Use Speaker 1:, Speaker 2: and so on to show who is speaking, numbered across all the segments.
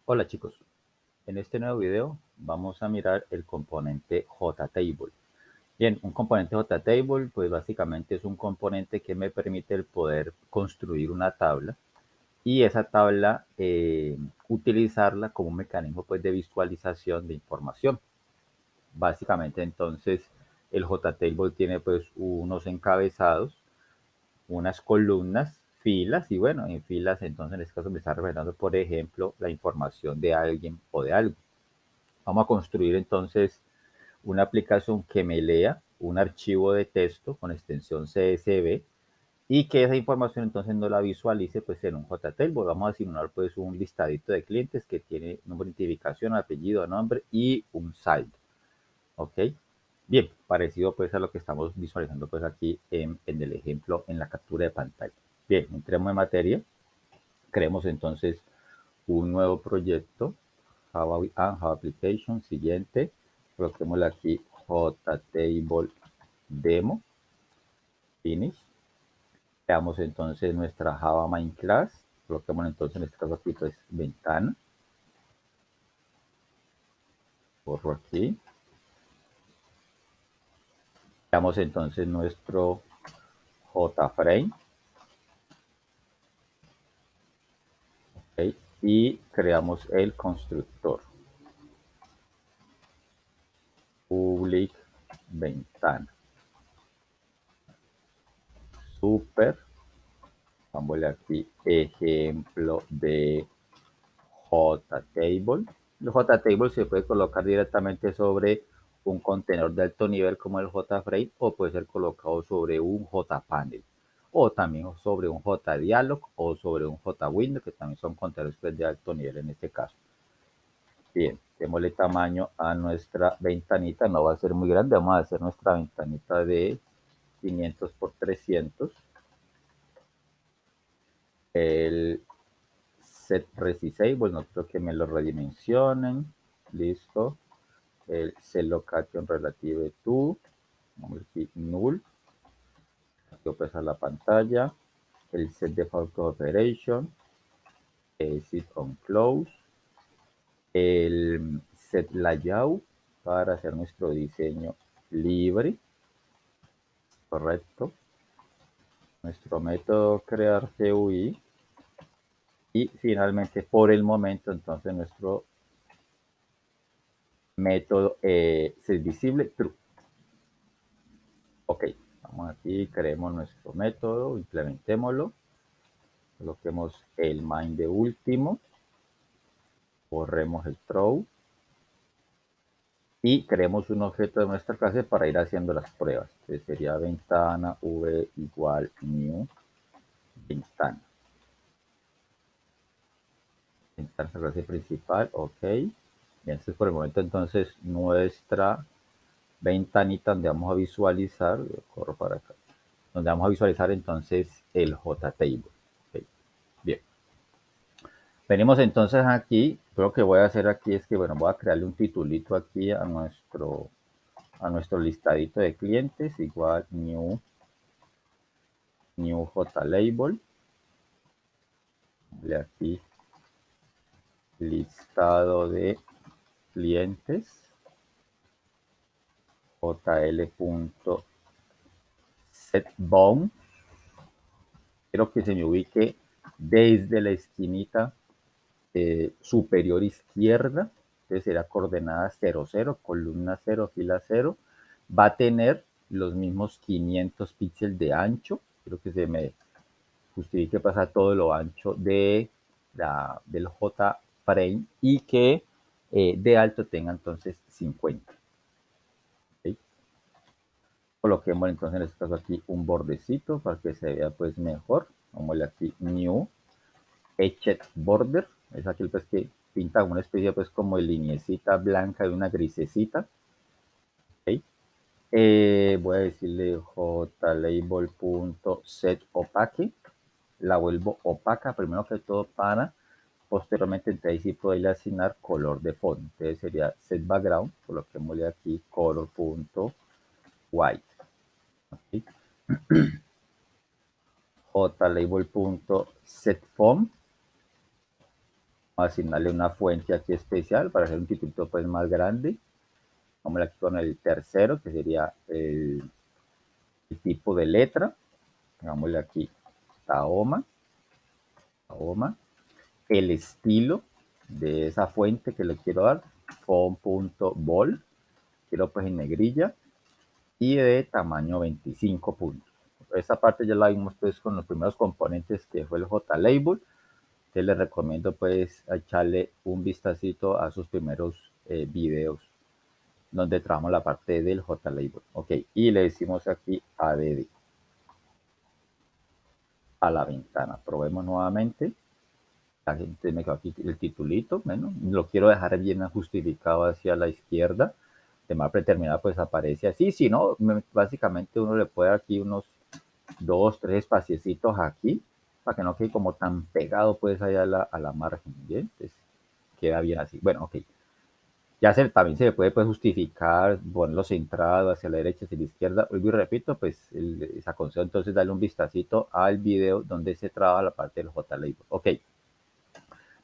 Speaker 1: Hola chicos, en este nuevo video vamos a mirar el componente JTable. Bien, un componente JTable pues básicamente es un componente que me permite el poder construir una tabla y esa tabla utilizarla como un mecanismo pues de visualización de información. Básicamente entonces el JTable tiene pues unos encabezados, unas columnas, filas y bueno, en filas entonces en este caso me está revelando por ejemplo la información de alguien o de algo. Vamos a construir entonces una aplicación que me lea un archivo de texto con extensión CSV y que esa información entonces no la visualice pues en un JTable. Vamos a simular pues un listadito de clientes que tiene número de identificación, apellido, nombre y un saldo. ¿Ok? Bien, parecido pues a lo que estamos visualizando pues aquí en el ejemplo en la captura de pantalla. Bien, entremos en materia. Creemos entonces un nuevo proyecto Java and Java Application. Siguiente, coloquémosle aquí JTable Demo, Finish. Creamos entonces nuestra Java Main Class. Coloquémosle entonces en este caso aquí pues ventana. Borro aquí. Creamos entonces nuestro JFrame. ¿Okay? Y creamos el constructor. Public ventana. Super. Vámonos aquí ejemplo de JTable. El JTable se puede colocar directamente sobre un contenedor de alto nivel como el JFrame o puede ser colocado sobre un JPanel o también sobre un JDialog o sobre un JWindow que también son contenedores de alto nivel en este caso. Bien, démosle tamaño a nuestra ventanita, no va a ser muy grande, vamos a hacer nuestra ventanita de 500 por 300. El set resizable, no creo que me lo redimensionen, listo. El set location relative to, vamos aquí, null, aquí pesa la pantalla, el set default operation, exit on close, el set layout para hacer nuestro diseño libre, correcto, nuestro método crear GUI y finalmente por el momento entonces nuestro método set visible true. Ok, vamos aquí, creemos nuestro método, implementémoslo, coloquemos el main de último, borremos el throw y creemos un objeto de nuestra clase para ir haciendo las pruebas. Entonces sería ventana v igual new ventana. Ventana es la clase principal, ok. Bien, entonces por el momento entonces nuestra ventanita donde vamos a visualizar, yo corro para acá, donde vamos a visualizar entonces el JTable. Okay. Bien. Venimos entonces aquí, lo que voy a hacer aquí es que, bueno, voy a crearle un titulito aquí a nuestro listadito de clientes, igual new JLabel, de aquí listado de clientes, jl.setBound, quiero que se me ubique desde la esquinita superior izquierda, entonces será coordenada 0, 0, columna 0, fila 0, va a tener los mismos 500 píxeles de ancho, quiero que se me justifique pasar todo lo ancho del JFrame y que de alto tenga entonces 50. ¿Okay? Coloquemos entonces en este caso aquí un bordecito para que se vea pues mejor, vamos aquí new Etched Border, es aquel pues que pinta una especie pues como de linecita blanca y una grisecita. ¿Okay? Voy a decirle jlabel.setOpake, la vuelvo opaca primero que todo para posteriormente entonces sí poderle asignar color de fondo. Entonces sería set background, coloquémosle aquí color.white. ¿Okay? jlabel.setFont, Vamos a asignarle una fuente aquí especial para hacer un titulito pues más grande. Vamos aquí con el tercero, que sería el tipo de letra. Hagámosle aquí Tahoma, Tahoma. El estilo de esa fuente que le quiero dar, font.bold, quiero pues en negrilla y de tamaño 25 puntos. Esta parte ya la vimos pues con los primeros componentes que fue el JLabel, que les recomiendo pues echarle un vistacito a sus primeros videos donde trabajamos la parte del JLabel. Ok, y le decimos aquí add a la ventana. Probemos nuevamente. La gente me quedó aquí el titulito, bueno, lo quiero dejar bien justificado hacia la izquierda. De manera predeterminada pues aparece así. Si no, básicamente uno le puede dar aquí unos 2, 3 espaciecitos aquí para que no quede como tan pegado pues allá a la margen. Bien, entonces queda bien así. Bueno, ok. Ya también se le puede pues, justificar, ponerlo centrado hacia la derecha, hacia la izquierda. Vuelvo y repito, pues les aconsejo entonces darle un vistacito al video donde se trabaja la parte del JLabel. Ok,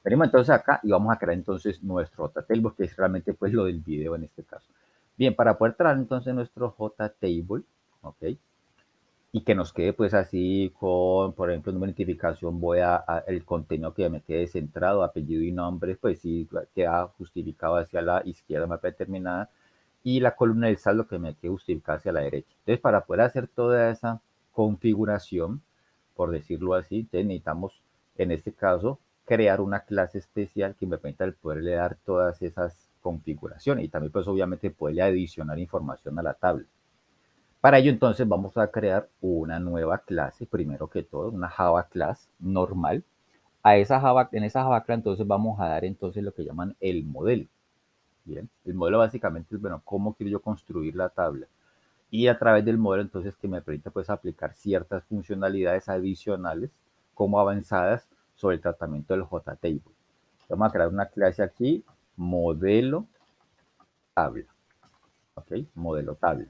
Speaker 1: venimos entonces acá y vamos a crear entonces nuestro JTable, que es realmente pues lo del video en este caso. Bien, para poder traer entonces nuestro JTable, ok, y que nos quede pues así con, por ejemplo, número de identificación, voy a el contenido que me quede centrado, apellido y nombre, pues sí queda justificado hacia la izquierda, más determinada, y la columna del saldo que me quede justificada hacia la derecha. Entonces, para poder hacer toda esa configuración, por decirlo así, necesitamos, en este caso, crear una clase especial que me permita el poderle dar todas esas configuraciones y también pues obviamente poderle adicionar información a la tabla. Para ello, entonces, vamos a crear una nueva clase, primero que todo, una Java class normal. En esa Java class, entonces, vamos a dar entonces lo que llaman el modelo. Bien, el modelo básicamente es, bueno, cómo quiero yo construir la tabla. Y a través del modelo, entonces, que me permite, pues, aplicar ciertas funcionalidades adicionales, como avanzadas, sobre el tratamiento del JTable. Vamos a crear una clase aquí, modelo tabla. ¿Ok? Modelo tabla.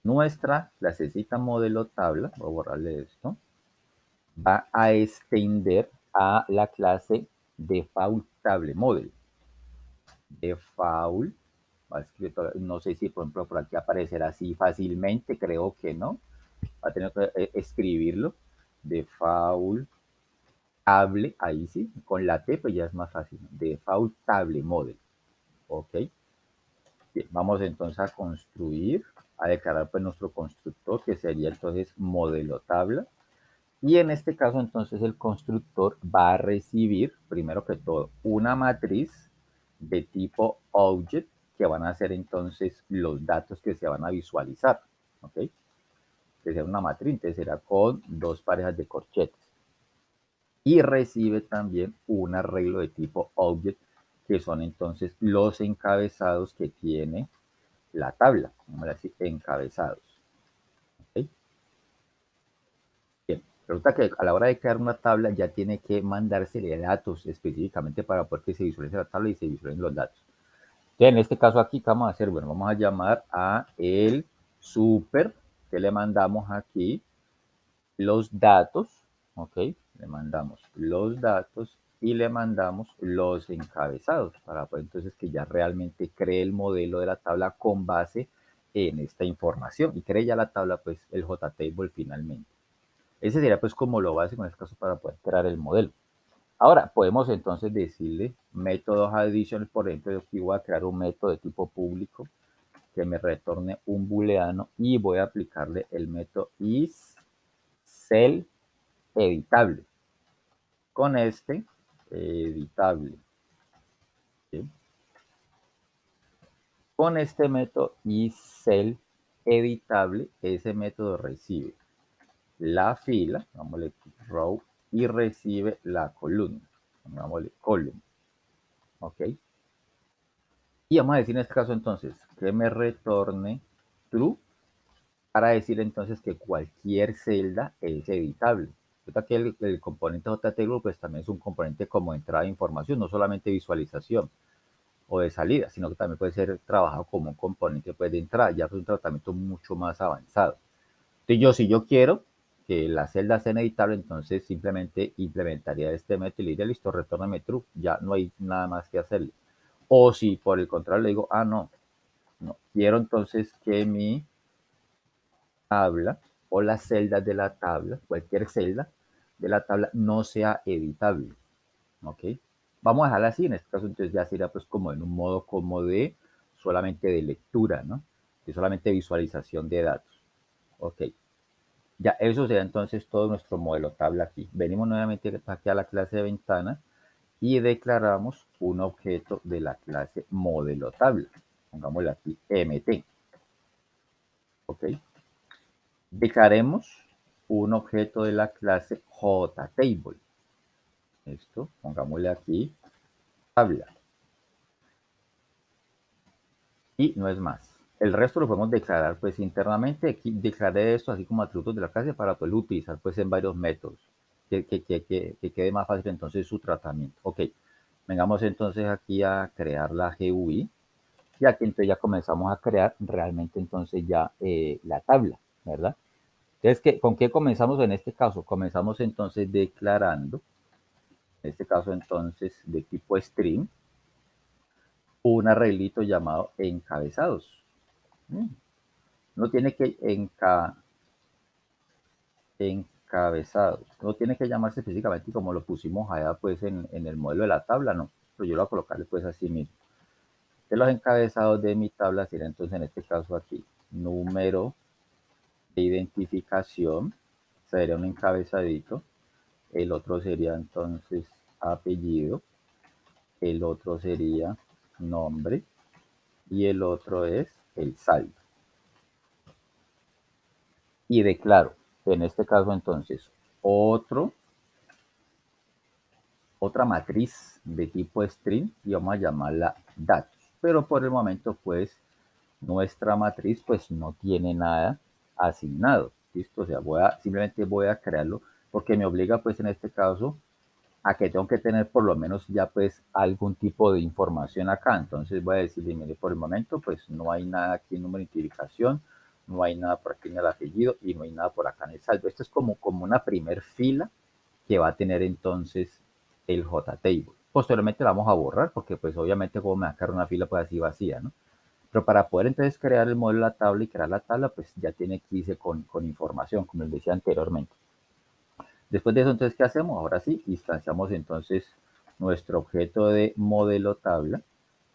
Speaker 1: Nuestra clasecita modelo tabla, voy a borrarle esto, va a extender a la clase default table model. Default, no sé si por ejemplo por aquí aparecerá así fácilmente, creo que no. Va a tener que escribirlo. Default table, ahí sí, con la T pues ya es más fácil. Default table model. Ok. Bien, vamos entonces a construir, a declarar pues nuestro constructor que sería entonces modelo tabla. Y en este caso, entonces, el constructor va a recibir, primero que todo, una matriz de tipo object, que van a ser entonces los datos que se van a visualizar. ¿Ok? Que será una matriz, entonces será con dos parejas de corchetes. Y recibe también un arreglo de tipo object, que son entonces los encabezados que tiene la tabla. Vamos a decir encabezados. ¿Ok? Bien, resulta que a la hora de crear una tabla ya tiene que mandársele datos específicamente para poder que se visualice la tabla y se visualicen los datos. Entonces, en este caso aquí, ¿qué vamos a hacer? Bueno, vamos a llamar a el super, que le mandamos aquí los datos, ¿ok? Le mandamos los datos y le mandamos los encabezados para poder entonces que ya realmente cree el modelo de la tabla con base en esta información y cree ya la tabla, pues el JTable finalmente. Ese sería pues como lo básico en este caso para poder crear el modelo. Ahora, podemos entonces decirle métodos adicionales. Por ejemplo, yo aquí voy a crear un método de tipo público que me retorne un booleano y voy a aplicarle el método isCell editable. Con este, editable. ¿Sí? Con este método isCell editable, ese método recibe la fila, vámonos row, y recibe la columna, vámonos column, ¿ok? Y vamos a decir en este caso entonces que me retorne true para decir entonces que cualquier celda es editable. Aquí el componente JTable pues también es un componente como entrada de información, no solamente visualización o de salida, sino que también puede ser trabajado como un componente pues, de entrada, ya es un tratamiento mucho más avanzado. Entonces yo si yo quiero que la celda sea ineditable, entonces simplemente implementaría este método y le diría, listo, retórname true, ya no hay nada más que hacerle. O si por el contrario le digo, no, quiero entonces que mi tabla o las celdas de la tabla, cualquier celda de la tabla no sea editable, ¿ok? Vamos a dejarla así, en este caso entonces ya sería pues como en un modo como de solamente de lectura, ¿no? De solamente visualización de datos, ¿ok? Ya eso sería entonces todo nuestro modelo tabla aquí. Venimos nuevamente aquí a la clase de ventana y declaramos un objeto de la clase modelo tabla. Pongámosle aquí mt, ¿ok? Declaremos un objeto de la clase JTable. Esto, pongámosle aquí tabla. Y no es más. El resto lo podemos declarar pues internamente. Aquí declaré esto así como atributos de la clase para poderlo utilizar pues en varios métodos. Que quede más fácil entonces su tratamiento. Ok, vengamos entonces aquí a crear la GUI. Y aquí entonces ya comenzamos a crear realmente entonces ya la tabla, ¿verdad? Entonces, ¿con qué comenzamos en este caso? Comenzamos entonces declarando, en este caso entonces de tipo string, un arreglito llamado encabezados. No tiene que encabezados, no tiene que llamarse físicamente como lo pusimos allá pues en el modelo de la tabla, no, pero yo lo voy a colocarle pues así mismo. De los encabezados de mi tabla sería entonces en este caso aquí, número de identificación, sería un encabezadito, el otro sería entonces apellido, el otro sería nombre y el otro es el saldo. Y declaro, en este caso entonces, otra matriz de tipo string y vamos a llamarla datos. Pero por el momento, pues, nuestra matriz, pues, no tiene nada asignado. ¿Listo? O sea, simplemente voy a crearlo porque me obliga, pues, en este caso, a que tengo que tener por lo menos ya, pues, algún tipo de información acá. Entonces voy a decirle, mire, por el momento, pues, no hay nada aquí en número de identificación, no hay nada por aquí en el apellido y no hay nada por acá en el saldo. Esto es como una primer fila que va a tener entonces el JTable. Posteriormente la vamos a borrar porque pues obviamente como me va a quedar una fila pues así vacía, ¿no? Pero para poder entonces crear el modelo de la tabla y crear la tabla, pues ya tiene que irse con información, como les decía anteriormente. Después de eso, entonces, ¿qué hacemos? Ahora sí, instanciamos entonces nuestro objeto de modelo tabla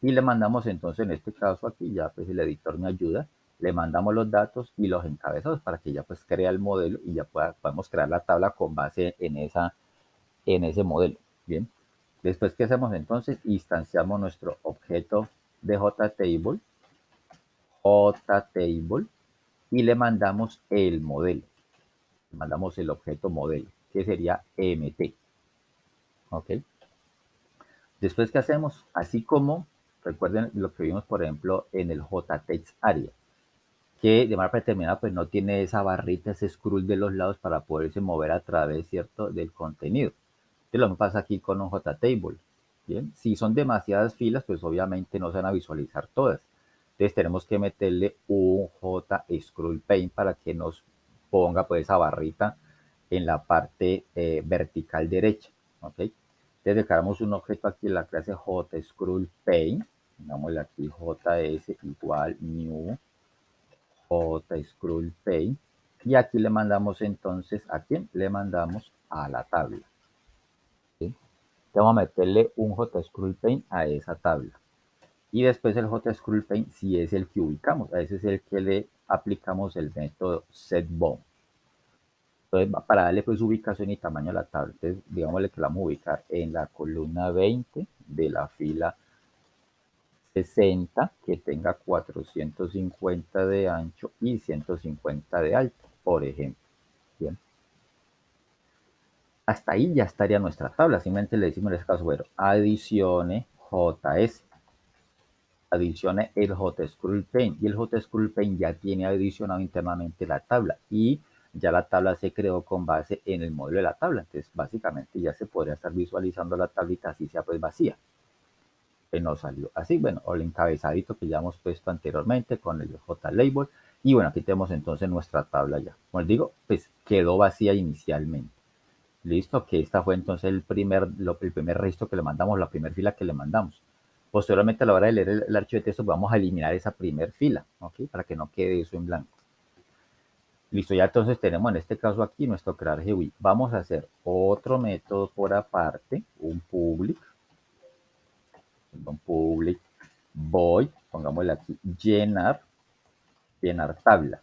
Speaker 1: y le mandamos entonces, en este caso aquí, ya pues el editor me ayuda, le mandamos los datos y los encabezados para que ya pues crea el modelo y ya podamos crear la tabla con base en ese modelo. Bien. Después, ¿qué hacemos entonces? Instanciamos nuestro objeto de JTable y le mandamos el modelo. Le mandamos el objeto modelo, que sería MT. ¿Ok? Después, ¿qué hacemos? Así como, recuerden lo que vimos, por ejemplo, en el JText Area, que de manera predeterminada pues no tiene esa barrita, ese scroll de los lados para poderse mover a través, ¿cierto?, del contenido. Entonces, lo que pasa aquí con un JTable. Bien, si son demasiadas filas, pues obviamente no se van a visualizar todas. Entonces tenemos que meterle un JScroll Paint para que nos ponga pues esa barrita en la parte vertical derecha. ¿Ok? Entonces declaramos un objeto aquí en la clase JScroll Paint. Pongámosle aquí JS igual new JScroll Paint. Y aquí le mandamos entonces, ¿a quién? Le mandamos a la tabla. ¿Sí? Vamos a meterle un JScroll Paint a esa tabla. Y después el JScroll Paint si es el que ubicamos, a ese es el que le aplicamos el método setBound. Entonces, para darle pues ubicación y tamaño a la tabla, entonces digámosle que la vamos a ubicar en la columna 20 de la fila 60, que tenga 450 de ancho y 150 de alto, por ejemplo. Bien. Hasta ahí ya estaría nuestra tabla. Simplemente le decimos en este caso, bueno, adicione JS. Adicione el JScroll Paint y el JScroll Paint ya tiene adicionado internamente la tabla y ya la tabla se creó con base en el modelo de la tabla. Entonces, básicamente ya se podría estar visualizando la tablita así sea pues vacía. Que nos salió así, bueno, o el encabezadito que ya hemos puesto anteriormente con el JLabel Y bueno, aquí tenemos entonces nuestra tabla ya. Como les digo, pues quedó vacía inicialmente. Listo, que esta fue entonces el primer registro que le mandamos, la primera fila que le mandamos. Posteriormente, a la hora de leer el archivo de texto, vamos a eliminar esa primera fila, ¿ok? Para que no quede eso en blanco. Listo, ya entonces tenemos en este caso aquí nuestro crear GUI. Vamos a hacer otro método por aparte, un public void, pongámosle aquí, llenar tabla.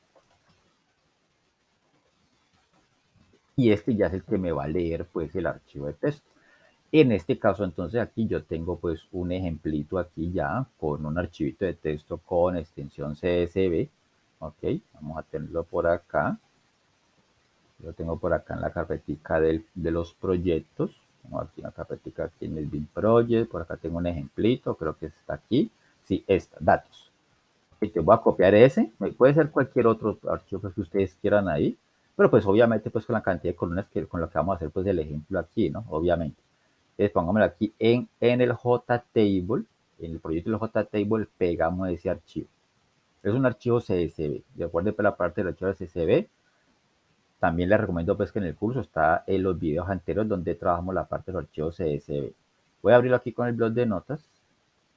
Speaker 1: Y este ya es el que me va a leer pues el archivo de texto. En este caso, entonces, aquí yo tengo pues un ejemplito aquí ya con un archivito de texto con extensión CSV. Ok, vamos a tenerlo por acá. Lo tengo por acá en la carpetica de los proyectos. Tengo aquí una carpetica aquí en el bin project. Por acá tengo un ejemplito, creo que está aquí. Sí, esta, datos. Y te voy a copiar ese. Puede ser cualquier otro archivo pues, que ustedes quieran ahí. Pero pues obviamente pues con la cantidad de columnas con lo que vamos a hacer pues el ejemplo aquí, ¿no? Obviamente. Entonces pongámoslo aquí en el JTable, en el proyecto del JTable pegamos ese archivo. Es un archivo CSV. De acuerdo con la parte del archivo CSV, también les recomiendo pues que en el curso está en los videos anteriores donde trabajamos la parte del archivo CSV. Voy a abrirlo aquí con el blog de notas.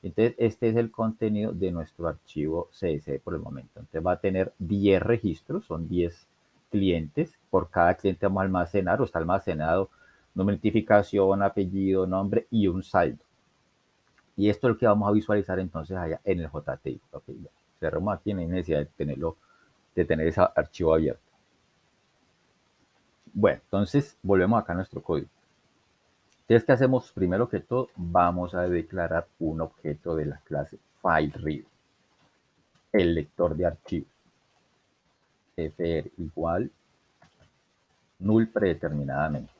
Speaker 1: Entonces, este es el contenido de nuestro archivo CSV por el momento. Entonces, va a tener 10 registros, son 10 clientes. Por cada cliente vamos a almacenar o está almacenado número de identificación, apellido, nombre y un saldo. Y esto es lo que vamos a visualizar entonces allá en el JTable. Okay, ya. Cerramos aquí, no hay necesidad de tener ese archivo abierto. Bueno, entonces volvemos acá a nuestro código. Entonces, ¿qué hacemos? Primero que todo, vamos a declarar un objeto de la clase FileReader, el lector de archivos. fr igual null predeterminadamente.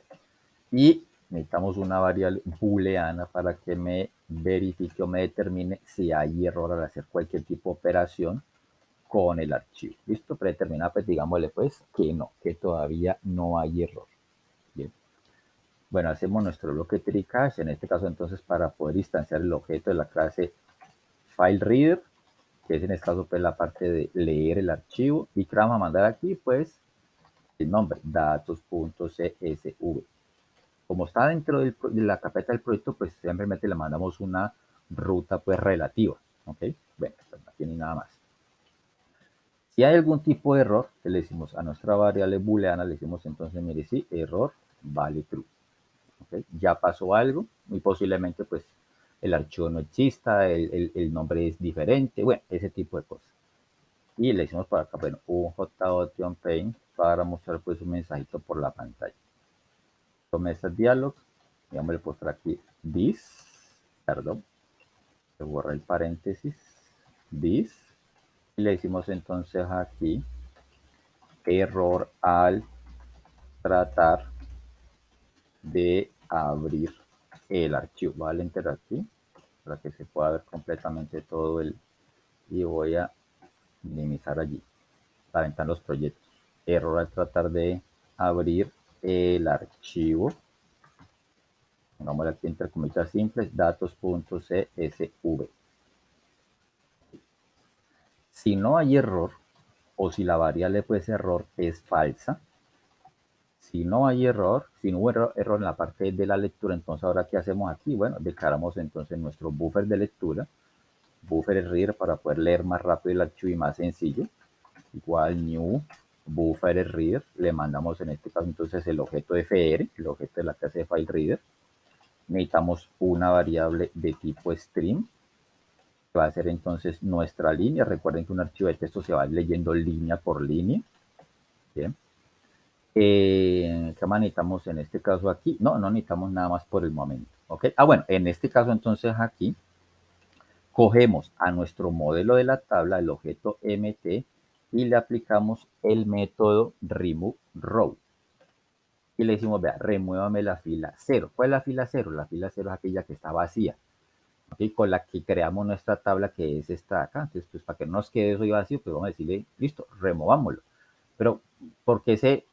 Speaker 1: Y necesitamos una variable booleana para que me verifique o me determine si hay error al hacer cualquier tipo de operación con el archivo. ¿Listo? Predeterminada, pues digámosle pues que no, que todavía no hay error. Bien. Bueno, hacemos nuestro bloque tricache, en este caso entonces para poder instanciar el objeto de la clase FileReader, que es en este caso pues la parte de leer el archivo, y que vamos a mandar aquí pues el nombre, datos.csv. Como está dentro de la carpeta del proyecto, pues simplemente le mandamos una ruta pues relativa, ¿ok? Bueno, pues no tiene nada más. Si hay algún tipo de error, le decimos a nuestra variable booleana, le decimos entonces, mire, sí, error vale true. ¿Okay? Ya pasó algo, muy posiblemente pues el archivo no exista, el nombre es diferente, bueno, ese tipo de cosas. Y le decimos por acá, bueno, un jot-paint para mostrar pues un mensajito por la pantalla. Tome este diálogo, digámosle pues por aquí, perdón, se borra el paréntesis, this, y le decimos entonces aquí, error al tratar de abrir el archivo. Voy a darle enter aquí para que se pueda ver completamente todo y voy a minimizar allí la ventana de los proyectos. Error al tratar de abrir el archivo. Pongámosle aquí entre comillas simples, datos.csv. Si no hay error o si la variable pues error es falsa, si no hay error, si no hubo error en la parte de la lectura, entonces ahora ¿qué hacemos aquí? Bueno, declaramos entonces nuestro buffer de lectura, buffer reader para poder leer más rápido el archivo y más sencillo, igual new buffer reader, le mandamos en este caso entonces el objeto fr, el objeto de la clase de file reader, necesitamos una variable de tipo string, que va a ser entonces nuestra línea, recuerden que un archivo de texto se va leyendo línea por línea, ¿bien? ¿Qué más necesitamos en este caso aquí? No necesitamos nada más por el momento, ¿ok? Bueno, en este caso entonces aquí cogemos a nuestro modelo de la tabla, el objeto mt, y le aplicamos el método remove row. Y le decimos, vea, remuévame la fila 0. ¿Cuál es la fila 0? La fila 0 es aquella que está vacía, ¿okay? Con la que creamos nuestra tabla, que es esta acá. Entonces, pues para que no nos quede eso ahí vacío, pues vamos a decirle, listo, removámoslo. Pero, ¿por qué se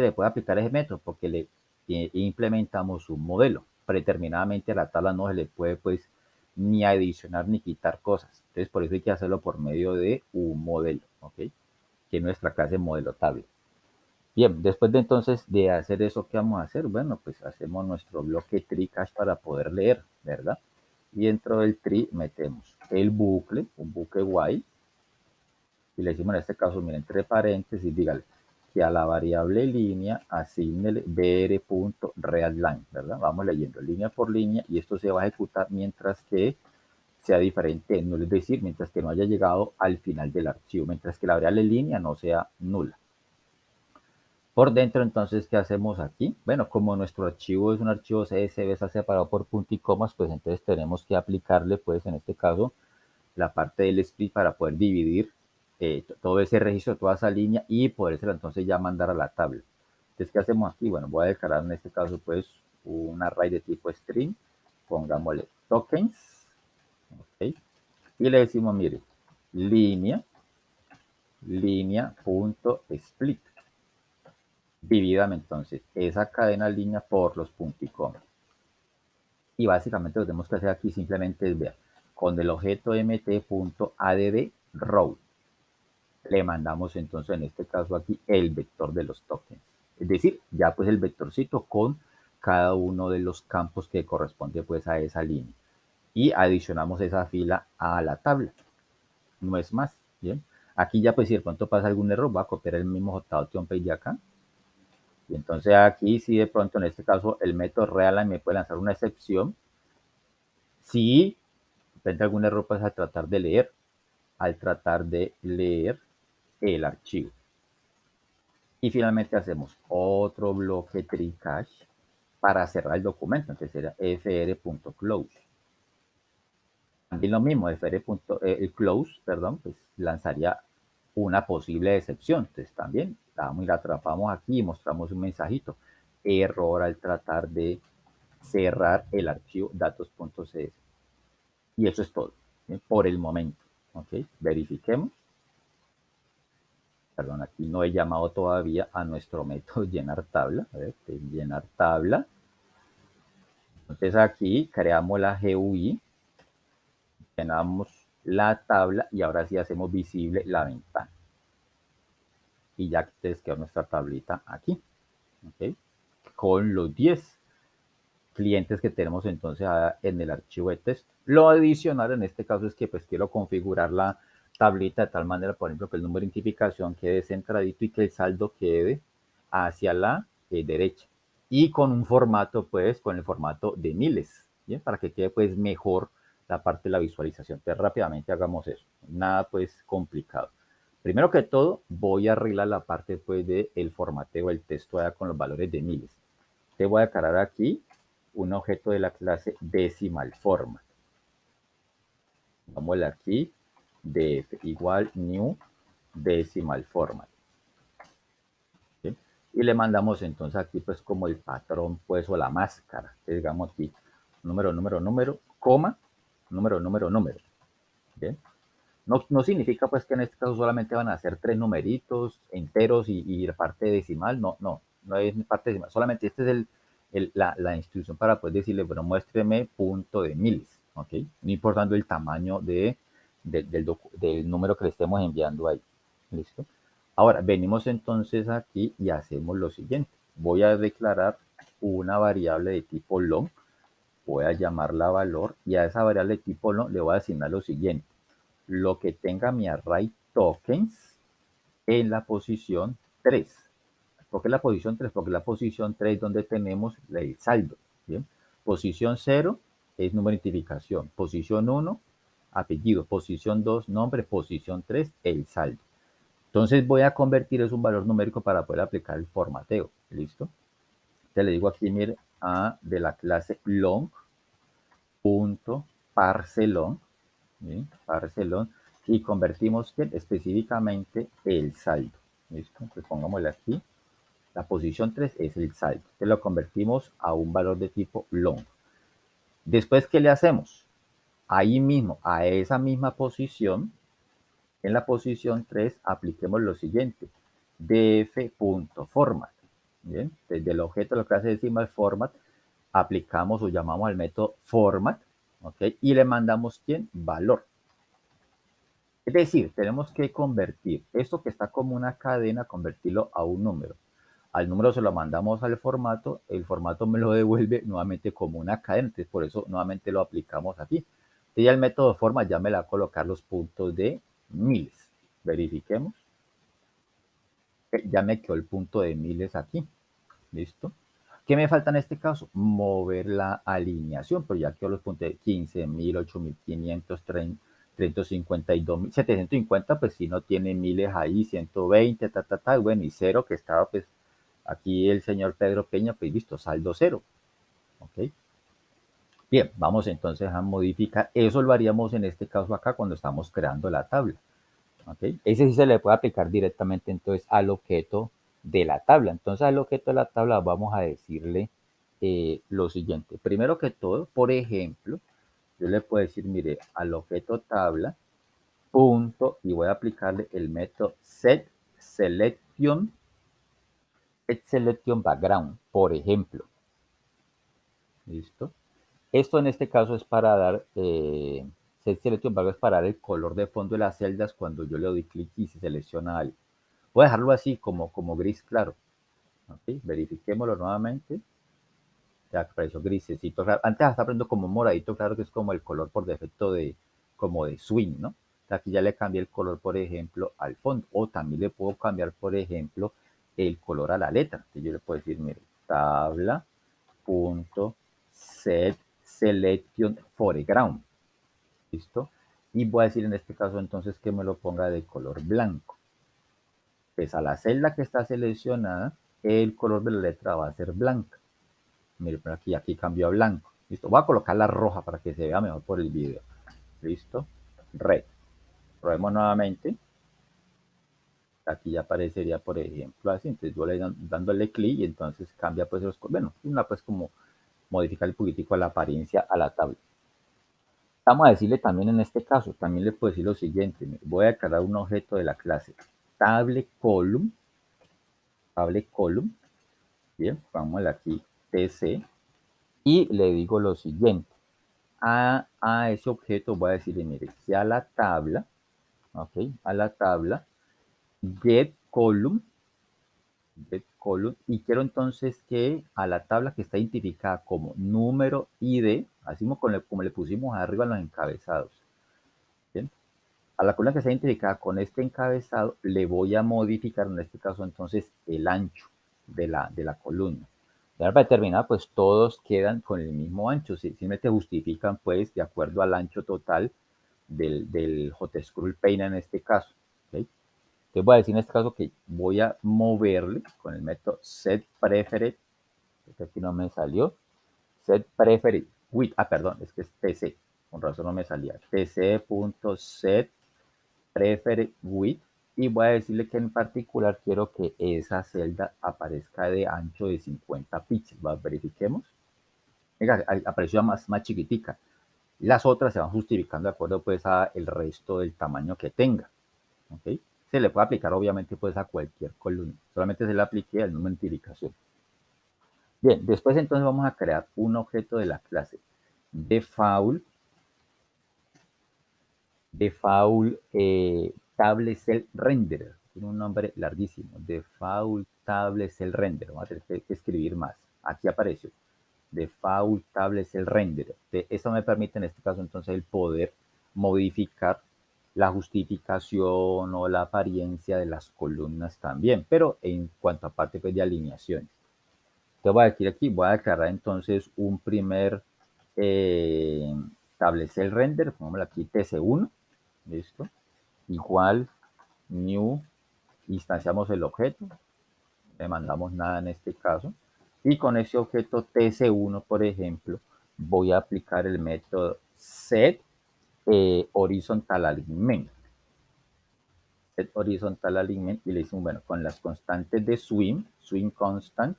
Speaker 1: le puede aplicar ese método? Porque le implementamos un modelo. Predeterminadamente a la tabla no se le puede, pues, ni adicionar ni quitar cosas. Entonces, por eso hay que hacerlo por medio de un modelo, ¿ok? que es nuestra clase modelo tabla. Bien, después de entonces de hacer eso, ¿qué vamos a hacer? Bueno, pues hacemos nuestro bloque tree cache para poder leer, ¿verdad? Y dentro del tree metemos el bucle, un bucle while, y le decimos en este caso, miren, entre paréntesis, dígale que a la variable línea asignele br.readline, ¿verdad? Vamos leyendo línea por línea y esto se va a ejecutar mientras que sea diferente, no es decir, mientras que no haya llegado al final del archivo, mientras que la variable línea no sea nula. Por dentro, entonces, ¿qué hacemos aquí? Bueno, como nuestro archivo es un archivo CSV, está separado por puntos y comas, pues entonces tenemos que aplicarle, pues en este caso, la parte del split para poder dividir todo ese registro, toda esa línea y podérsela entonces ya mandar a la tabla. Entonces, ¿qué hacemos aquí? Bueno, voy a declarar en este caso, pues, un array de tipo string, pongámosle tokens, ¿ok? Y le decimos, mire, línea.split. Divídame entonces esa cadena línea por los puntos y comas. Y básicamente lo que tenemos que hacer aquí simplemente es ver, con el objeto mt.add_row le mandamos entonces en este caso aquí el vector de los tokens. Es decir, ya pues el vectorcito con cada uno de los campos que corresponde pues a esa línea. Y adicionamos esa fila a la tabla. No es más, ¿bien? Aquí ya pues si de pronto pasa algún error, voy a copiar el mismo JOTionPage de acá. Y entonces aquí si de pronto en este caso el método realign me puede lanzar una excepción. Si de algún error pues al tratar de leer el archivo. Y finalmente hacemos otro bloque tree cache para cerrar el documento, entonces será fr.close. También lo mismo, el close, perdón, pues lanzaría una posible excepción. Entonces también la atrapamos aquí y mostramos un mensajito. Error al tratar de cerrar el archivo datos.cs. Y eso es todo, ¿sí? Por el momento. ¿Ok? Verifiquemos. Perdón, aquí no he llamado todavía a nuestro método llenar tabla. A ver, llenar tabla. Entonces aquí creamos la GUI, llenamos la tabla y ahora sí hacemos visible la ventana. Y ya les quedó nuestra tablita aquí, ¿ok? Con los 10 clientes que tenemos entonces en el archivo de texto. Lo adicional en este caso es que pues quiero configurar la tablita de tal manera, por ejemplo, que el número de identificación quede centradito y que el saldo quede hacia la derecha. Y con un formato, pues, con el formato de miles, ¿bien? Para que quede pues mejor la parte de la visualización. Entonces rápidamente hagamos eso. Nada pues complicado. Primero que todo, voy a arreglar la parte pues del formateo del texto allá con los valores de miles. Te voy a declarar aquí un objeto de la clase decimal format. Vamos a aquí, def igual new decimal format. ¿Sí? Y le mandamos entonces aquí pues como el patrón pues o la máscara. Digamos aquí, número, coma, número. ¿Bien? No significa pues que en este caso solamente van a ser 3 numeritos enteros y la parte decimal, no es parte decimal, solamente este es la instrucción para poder decirle, bueno, muéstreme punto de miles, ¿ok? No importando el tamaño del número que le estemos enviando ahí, ¿listo? Ahora, venimos entonces aquí y hacemos lo siguiente. Voy a declarar una variable de tipo long, voy a llamarla valor y a esa variable de tipo long le voy a asignar lo siguiente. Lo que tenga mi array tokens en la posición 3. ¿Por qué la posición 3? Porque la posición 3 es donde tenemos el saldo. ¿Bien? Posición 0 es número de identificación. Posición 1, apellido. Posición 2, nombre. Posición 3, el saldo. Entonces voy a convertir eso en un valor numérico para poder aplicar el formateo. ¿Listo? Te le digo aquí, mire, de la clase long.parseLong. ¿Sí? ParseLong. Y convertimos específicamente el saldo. ¿Listo? Entonces pongámosle aquí. La posición 3 es el saldo. Entonces lo convertimos a un valor de tipo long. Después, ¿qué le hacemos? Ahí mismo, a esa misma posición, en la posición 3, apliquemos lo siguiente. df.format. Bien, desde el objeto de la clase decimal format, aplicamos o llamamos al método format, ¿ok? Y le mandamos, ¿quién? Valor. Es decir, tenemos que convertir esto que está como una cadena, convertirlo a un número. Al número se lo mandamos al formato, el formato me lo devuelve nuevamente como una cadena, entonces por eso nuevamente lo aplicamos aquí. Entonces ya el método forma ya me la va a colocar los puntos de miles. Verifiquemos. Ya me quedó el punto de miles aquí. ¿Listo? ¿Qué me falta en este caso? Mover la alineación, pero ya quedó los puntos de 15.000, 8.500, 352.000, 750, pues si no tiene miles ahí, 120, bueno, y cero que estaba pues aquí el señor Pedro Peña, pues listo, saldo cero, ¿ok? Bien, vamos entonces a modificar, eso lo haríamos en este caso acá cuando estamos creando la tabla. ¿Okay? Ese sí se le puede aplicar directamente entonces al objeto de la tabla. Entonces al objeto de la tabla vamos a decirle lo siguiente. Primero que todo, por ejemplo, yo le puedo decir, mire, al objeto tabla, punto, y voy a aplicarle el método set background, por ejemplo. ¿Listo? Esto en este caso es para dar, set selection background es para dar el color de fondo de las celdas cuando yo le doy clic y se selecciona algo. Voy a dejarlo así como gris claro. ¿Okay? Verifiquémoslo nuevamente. Ya apareció grisecito claro. Antes estaba poniendo como moradito claro, que es como el color por defecto de como de swing, ¿no? Aquí ya le cambié el color, por ejemplo, al fondo. O también le puedo cambiar, por ejemplo, el color a la letra. Entonces yo le puedo decir, mire, tabla punto set selection foreground. ¿Listo? Y voy a decir en este caso entonces que me lo ponga de color blanco. Pues a la celda que está seleccionada, el color de la letra va a ser blanca. Mire, por aquí cambió a blanco. Listo. Voy a colocar la roja para que se vea mejor por el video. Listo. Red. Probemos nuevamente. Aquí ya aparecería, por ejemplo, así. Entonces yo le dándole clic y entonces cambia pues los colores. Bueno, una pues como modificar un poquitico la apariencia a la tabla. Vamos a decirle también en este caso, también le puedo decir lo siguiente. Voy a crear un objeto de la clase table column. Table column. Bien, vamos aquí TC y le digo lo siguiente. A ese objeto voy a decirle, mire, que a la tabla, ok, a la tabla, get column, y quiero entonces que a la tabla que está identificada como número ID, así como le pusimos arriba en los encabezados, ¿bien? A la columna que está identificada con este encabezado, le voy a modificar, en este caso entonces, el ancho de la columna. Y ahora para terminar, pues todos quedan con el mismo ancho, simplemente justifican pues de acuerdo al ancho total del JScroll Paint en este caso. ¿Okay? Entonces voy a decir en este caso que voy a moverle con el método setPreferred, que aquí no me salió, setPreferred with, perdón, es que es TC, con razón no me salía, tc.setPreferred with, y voy a decirle que en particular quiero que esa celda aparezca de ancho de 50 píxeles. Verifiquemos. Mira, apareció más chiquitica. Las otras se van justificando de acuerdo pues a el resto del tamaño que tenga. ¿Okay? Se le puede aplicar obviamente pues a cualquier columna. Solamente se le aplique al número de identificación. Bien, después entonces vamos a crear un objeto de la clase default table cell renderer. Tiene un nombre larguísimo. Default table cell renderer. Vamos a tener que escribir más. Aquí apareció. Default table cell renderer. Esto me permite en este caso entonces el poder modificar la justificación o la apariencia de las columnas también, pero en cuanto a parte pues, de alineaciones. Entonces voy a decir aquí, voy a declarar entonces un primer establecer render, pongámosle aquí TC1, listo, igual new, instanciamos el objeto, no le mandamos nada en este caso, y con ese objeto TC1, por ejemplo, voy a aplicar el método set horizontal alignment. Set horizontal alignment y le decimos, bueno, con las constantes de swing constant,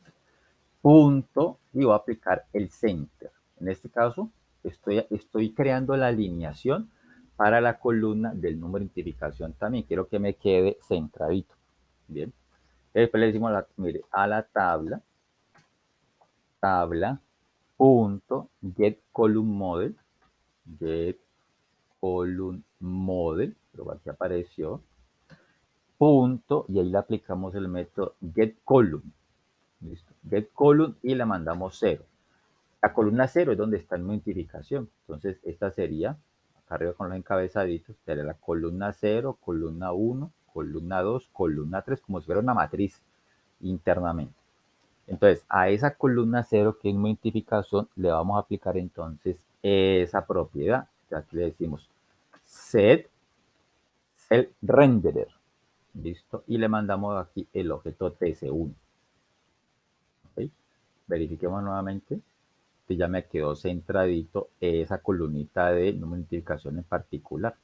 Speaker 1: punto, y voy a aplicar el center. En este caso, estoy creando la alineación para la columna del número de identificación también. Quiero que me quede centradito. Bien. Después le decimos, mire, a la tabla, punto, get column model, pero aquí apareció, punto, y ahí le aplicamos el método getColumn. Listo. GetColumn y le mandamos 0. La columna 0 es donde está en notificación. Entonces, esta sería, acá arriba con los encabezaditos, sería la columna 0, columna 1, columna 2, columna 3, como si fuera una matriz internamente. Entonces, a esa columna 0, que es notificación, le vamos a aplicar entonces esa propiedad. Aquí le decimos set cell renderer. Listo. Y le mandamos aquí el objeto TC1. ¿Okay? Verifiquemos nuevamente que ya me quedó centradito esa columnita de notificación en particular.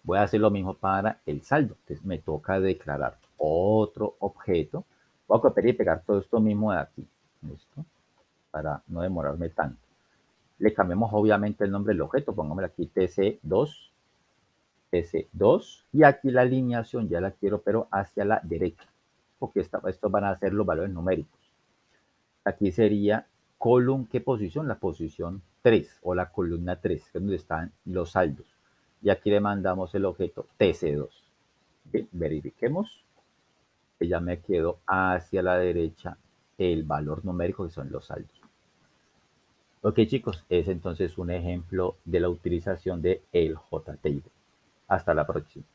Speaker 1: Voy a hacer lo mismo para el saldo. Entonces me toca declarar otro objeto. Voy a copiar y pegar todo esto mismo de aquí. ¿Listo? Para no demorarme tanto. Le cambiamos obviamente el nombre del objeto. Pongámosle aquí TC2. TC2. Y aquí la alineación ya la quiero, pero hacia la derecha. Porque estos van a ser los valores numéricos. Aquí sería column, ¿qué posición? La posición 3 o la columna 3, que es donde están los saldos. Y aquí le mandamos el objeto TC2. Bien, verifiquemos que ya me quedó hacia la derecha el valor numérico que son los saldos. Ok, chicos, es entonces un ejemplo de la utilización de el JTable. Hasta la próxima.